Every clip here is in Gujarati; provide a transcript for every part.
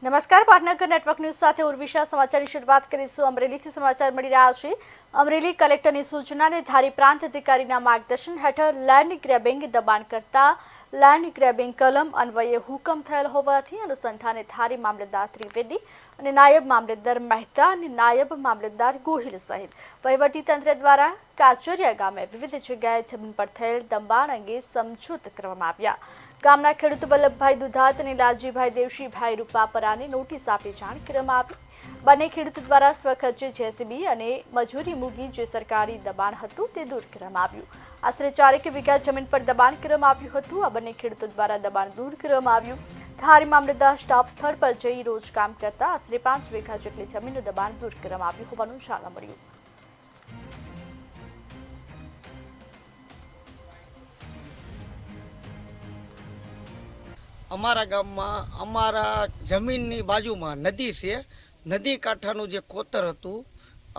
નમસ્કાર, પાટનગર નેટવર્ક ન્યૂઝ સાથે ઉર્વિશા સમાચારની શરૂઆત કરીશું। અમરેલીથી સમાચાર મળી રહ્યા છે। અમરેલી કલેક્ટરની સૂચનાને ધારી પ્રાંત અધિકારીના માર્ગદર્શન હેઠળ લેન્ડ ગ્રેબિંગ દબાણ કરતા લેન્ડ ગ્રેબિંગ કલમ અન્વયે હુકમ થયેલ હોવાથી અનુસંધાને ધારી મામલતદાર ત્રિવેદી અને નાયબ મામલતદાર મહેતા અને નાયબ મામલતદાર ગોહિલ સહિત વહીવટીતંત્ર દ્વારા કાચરિયા ગામે વિવિધ જગ્યાએ જમીન પર થયેલ દબાણ અંગે સમજૂત કરવામાં આવ્યા। ગામના ખેડૂત વલ્લભભાઈ દુધાત અને લાલજીભાઈ દેવશીભાઈ રૂપાપરાને નોટિસ આપી જાણ કરવામાં આવી। બંને ખેડૂત દ્વારા સ્વખર્ચે જેસીબી અને મજૂરી મૂકી જે સરકારી દબાણ હતું તે દૂર કરવામાં આવ્યું। આશરે 4 વીઘા જમીન પર દબાણ કરવામાં આવ્યું હતું। આ બંને ખેડૂતો દ્વારા દબાણ દૂર કરવામાં આવ્યું। ધારી મામલતદાર સ્ટાફ સ્થળ પર જઈ રોજ કામ કરતા આશરે 5 વીઘા જેટલી જમીનનું દબાણ દૂર કરવામાં આવ્યું હોવાનું જાણવા મળ્યું। અમારા ગામમાં અમારા જમીનની બાજુમાં નદી છે। નદી કાંઠાનું જે કોતર હતું,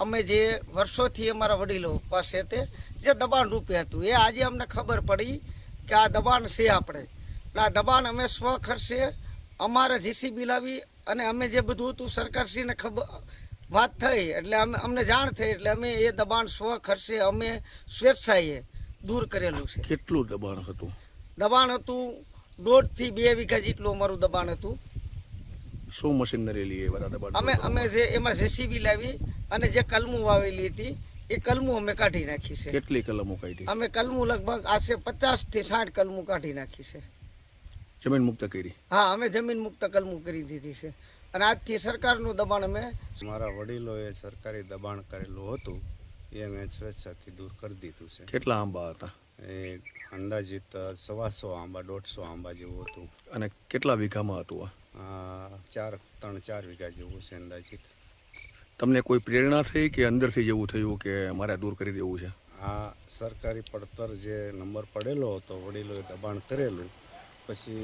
અમે જે વર્ષોથી અમારા વડીલો પાસે તે જે દબાણ રૂપે હતું, એ આજે અમને ખબર પડી કે આ દબાણ છે આપણે। આ દબાણ અમે સ્વ ખર્ચે અમારે જીસીબી લાવી અને અમે જે બધું હતું સરકારશ્રીને ખબર વાત થઈ એટલે અમને જાણ થઈ એટલે અમે એ દબાણ સ્વ ખર્ચે અમે સ્વેચ્છાએ દૂર કરેલું છે। કેટલું દબાણ હતું? દબાણ હતું 1.5 થી 2 વીઘા જેટલું અમારું દબાણ હતું। શું મશીનરી લઈ આવ્યા દબાણ? અમે જે એમાં જેસીબી લાવી અને જે કલમો વાવેલી હતી એ કલમો અમે કાઢી નાખી છે। કેટલી કલમો કાઢી? અમે કલમો લગભગ આશરે 50 થી 60 કલમો કાઢી નાખી છે। જમીન મુક્ત કરી? હા, અમે જમીન મુક્ત કલમો કરી દીધી છે અને આજથી સરકારનું દબાણ અમે મારા વડીલોએ સરકારી દબાણ કરેલું હતું એ અમે સ્વેચ્છાથી દૂર કરી દીધું છે। કેટલા આંબા હતા? એ અંદાજિત 125 આંબા 150 આંબા જેવું હતું। અને કેટલા વીઘામાં હતું? 3-4 વીઘા જેવું છે અંદાજિત। તમને કોઈ પ્રેરણા થઈ કે અંદરથી જેવું થયું કે મારે દૂર કરી દેવું છે? આ સરકારી પડતર જે નંબર પડેલો હતો, વડીલોએ દબાણ કરેલું, પછી